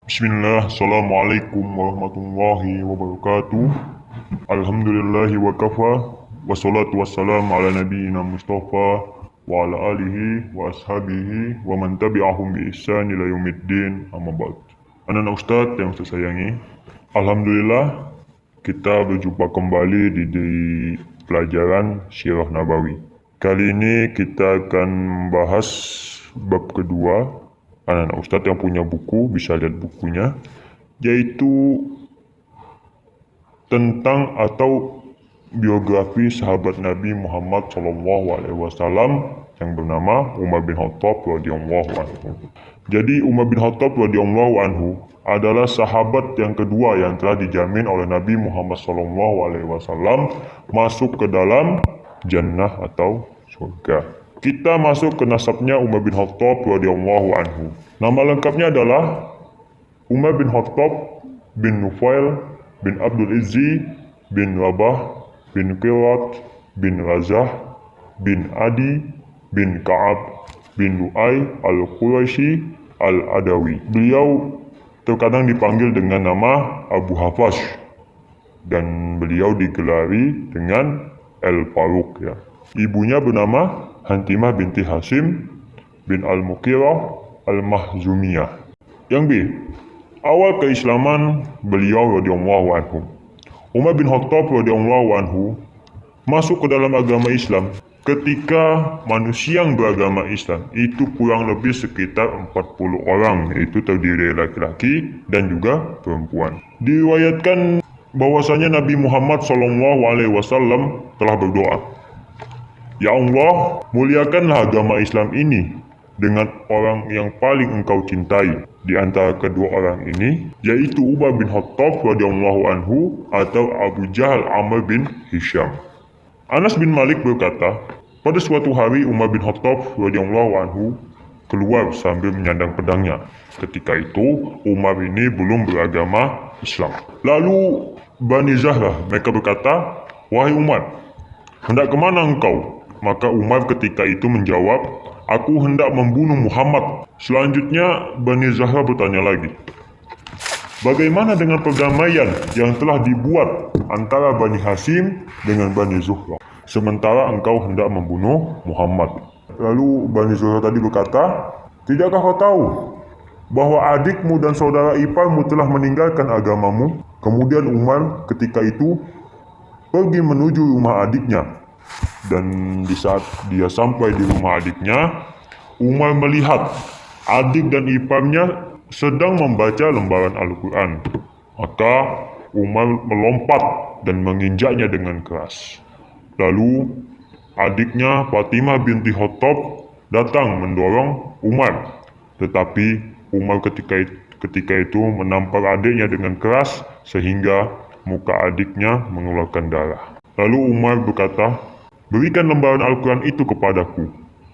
Bismillah, Assalamualaikum warahmatullahi wabarakatuh. Alhamdulillahi wa kafa, wassalatu wassalamu ala nabiyyina Mustafa wa ala alihi wa ashabihi wa man tabi'ahum bi ihsan ila yaumiddin, amma ba'd. Anak-anak Ustadz yang saya sayangi, Alhamdulillah kita berjumpa kembali di pelajaran Sirah Nabawi. Kali ini kita akan membahas bab kedua. Anak-anak Ustadz yang punya buku bisa lihat bukunya, yaitu tentang atau biografi sahabat Nabi Muhammad SAW yang bernama Umar bin Khattab radhiyallahu anhu. Jadi Umar bin Khattab radhiyallahu anhu adalah sahabat yang kedua yang telah dijamin oleh Nabi Muhammad SAW masuk ke dalam jannah atau surga. Kita masuk ke nasabnya Umar bin Khattab radhiyallahu anhu. Nama lengkapnya adalah Umar bin Khattab bin Nufail bin Abdul Izzi bin Rabah bin Qirat bin Razah bin Adi bin Ka'ab bin Lu'ay al-Quraisy al-Adawi. Beliau terkadang dipanggil dengan nama Abu Hafaz dan beliau digelari dengan Al-Faruq ya. Ibunya bernama Hantimah binti Hasim bin Al-Muqirah Al-Mahzumiyah. Yang B, awal keislaman beliau radhiyallahu anhu. Umar bin Khattab radhiyallahu anhu masuk ke dalam agama Islam ketika manusia yang beragama Islam itu kurang lebih sekitar 40 orang, yaitu terdiri dari laki-laki dan juga perempuan. Diriwayatkan bahwasanya Nabi Muhammad SAW telah berdoa, "Ya Allah, muliakanlah agama Islam ini dengan orang yang paling engkau cintai di antara kedua orang ini, yaitu Umar bin Khattab radhiyallahu anhu atau Abu Jahal Amr bin Hisham." Anas bin Malik berkata, pada suatu hari Umar bin Khattab radhiyallahu anhu keluar sambil menyandang pedangnya. Ketika itu Umar ini belum beragama Islam. Lalu Bani Zahra mereka berkata, "Wahai Umar, hendak kemana engkau?" Maka Umar ketika itu menjawab, "Aku hendak membunuh Muhammad." Selanjutnya Bani Zahra bertanya lagi, "Bagaimana dengan perdamaian yang telah dibuat antara Bani Hashim dengan Bani Zuhra, sementara engkau hendak membunuh Muhammad?" Lalu Bani Zuhra tadi berkata, "Tidakkah kau tahu bahwa adikmu dan saudara iparmu telah meninggalkan agamamu?" Kemudian Umar ketika itu pergi menuju rumah adiknya. Dan di saat dia sampai di rumah adiknya, Umar melihat adik dan iparnya sedang membaca lembaran Al-Quran. Maka Umar melompat dan menginjaknya dengan keras. Lalu adiknya Fatimah binti Khattab datang mendorong Umar. Tetapi Umar ketika itu menampar adiknya dengan keras sehingga muka adiknya mengeluarkan darah. Lalu Umar berkata, "Berikan lembaran Al-Quran itu kepadaku,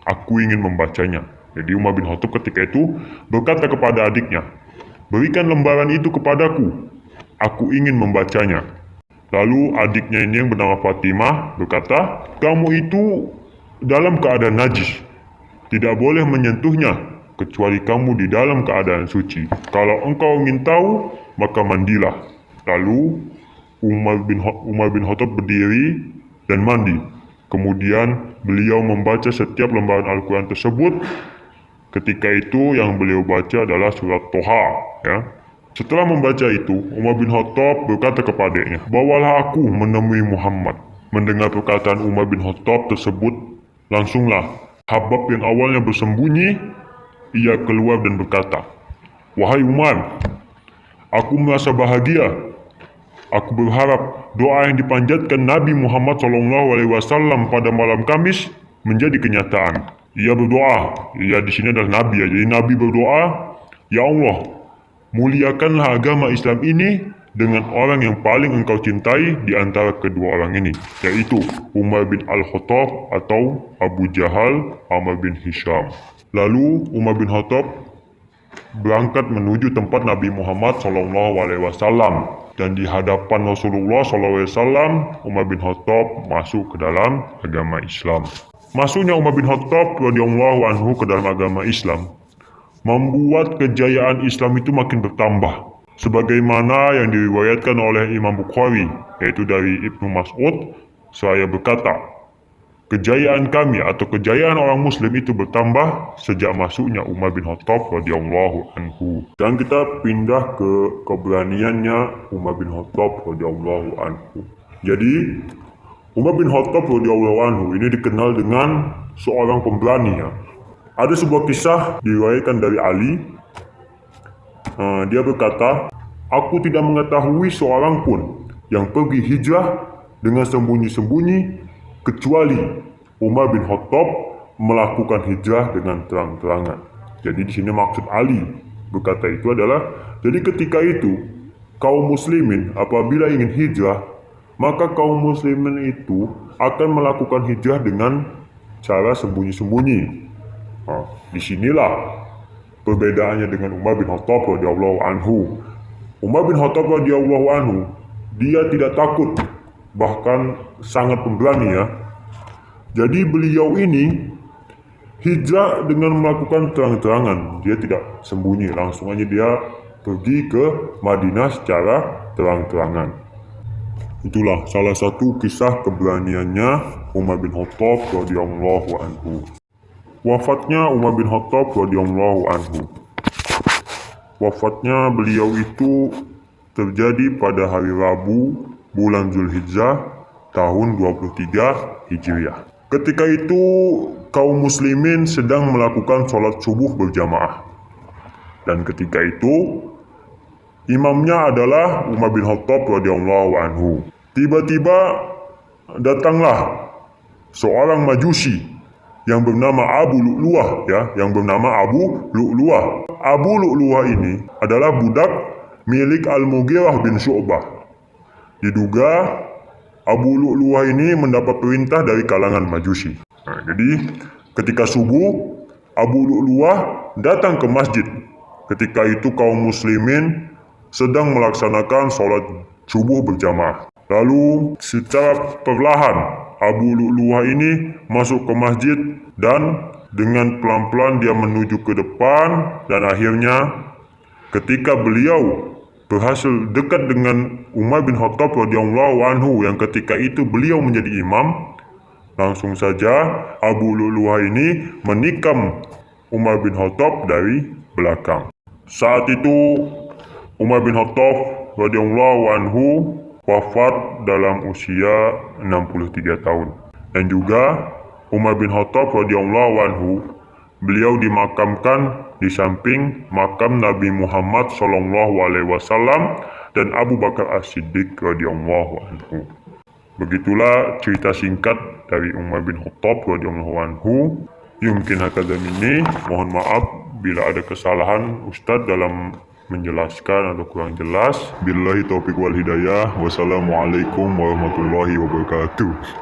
aku ingin membacanya." Jadi Umar bin Khattab ketika itu berkata kepada adiknya, "Berikan lembaran itu kepadaku, aku ingin membacanya." Lalu adiknya ini yang bernama Fatimah berkata, "Kamu itu dalam keadaan najis, tidak boleh menyentuhnya kecuali kamu di dalam keadaan suci. Kalau engkau ingin tahu, maka mandilah." Lalu Umar bin Khattab berdiri dan mandi. Kemudian beliau membaca setiap lembaran Al-Quran tersebut. Ketika itu yang beliau baca adalah surat Toha ya. Setelah membaca itu, Umar bin Khattab berkata kepadanya, "Bawalah aku menemui Muhammad." Mendengar perkataan Umar bin Khattab tersebut, langsunglah Habab yang awalnya bersembunyi, ia keluar dan berkata, "Wahai Umar, aku merasa bahagia. Aku berharap doa yang dipanjatkan Nabi Muhammad SAW pada malam Kamis menjadi kenyataan." Ia berdoa, ia di sini adalah Nabi ya. Jadi Nabi berdoa, "Ya Allah, muliakanlah agama Islam ini dengan orang yang paling engkau cintai di antara kedua orang ini, yaitu Umar bin Al-Khattab atau Abu Jahal Amr bin Hisham." Lalu Umar bin Khattab berangkat menuju tempat Nabi Muhammad SAW. Dan di hadapan Rasulullah SAW, Umar bin Khattab masuk ke dalam agama Islam. Masuknya Umar bin Khattab radhiyallahu anhu ke dalam agama Islam membuat kejayaan Islam itu makin bertambah. Sebagaimana yang diriwayatkan oleh Imam Bukhari, yaitu dari Ibnu Mas'ud, saya berkata, kejayaan kami atau kejayaan orang Muslim itu bertambah sejak masuknya Umar bin Khattab radhiyallahu anhu. Dan kita pindah ke keberaniannya Umar bin Khattab radhiyallahu anhu. Jadi Umar bin Khattab radhiyallahu anhu ini dikenal dengan seorang pemberani ya. Ada sebuah kisah diriwayatkan dari Ali. Dia berkata, aku tidak mengetahui seorang pun yang pergi hijrah dengan sembunyi-sembunyi kecuali Umar bin Khattab melakukan hijrah dengan terang-terangan. Jadi di sini maksud Ali berkata itu adalah, jadi ketika itu kaum muslimin apabila ingin hijrah, maka kaum muslimin itu akan melakukan hijrah dengan cara sembunyi-sembunyi. Disinilah perbedaannya dengan Umar bin Khattab radhiyallahu anhu. Umar bin Khattab radhiyallahu anhu, dia tidak takut, bahkan sangat pemberani ya. Jadi beliau ini hijrah dengan melakukan terang-terangan. Dia tidak sembunyi, langsung aja dia pergi ke Madinah secara terang-terangan. Itulah salah satu kisah keberaniannya Umar bin Khattab radhiyallahu anhu. Wafatnya Umar bin Khattab radhiyallahu anhu. Wafatnya beliau itu terjadi pada hari Rabu bulan Zulhijjah tahun 23 Hijriah. Ketika itu kaum muslimin sedang melakukan sholat subuh berjamaah. Dan ketika itu imamnya adalah Umar bin Khattab radhiyallahu anhu. Tiba-tiba datanglah seorang majusi yang bernama Abu Lu'lu'ah ya, Abu Lu'lu'ah ini adalah budak milik Al-Mughirah bin Syu'bah. Diduga Abu Lu'lu'ah ini mendapat perintah dari kalangan majusi. Jadi ketika subuh Abu Lu'lu'ah datang ke masjid. Ketika itu kaum muslimin sedang melaksanakan sholat subuh berjamaah. Lalu secara perlahan Abu Lu'lu'ah ini masuk ke masjid dan dengan pelan-pelan dia menuju ke depan, dan akhirnya ketika beliau berhasil dekat dengan Umar bin Khattab radhiyallahu anhu yang ketika itu beliau menjadi imam, langsung saja Abu Lu'lu'ah ini menikam Umar bin Khattab dari belakang. Saat itu Umar bin Khattab radhiyallahu anhu wafat dalam usia 63 tahun. Dan juga Umar bin Khattab radhiyallahu anhu, beliau dimakamkan di samping makam Nabi Muhammad SAW dan Abu Bakar As-Siddiq radhiyallahu anhu. Begitulah cerita singkat dari Umar bin Khattab radhiyallahu anhu. Yumkin hakadha minni, mohon maaf bila ada kesalahan Ustadz dalam menjelaskan atau kurang jelas. Billahi taufiq wal hidayah. Wassalamualaikum warahmatullahi wabarakatuh.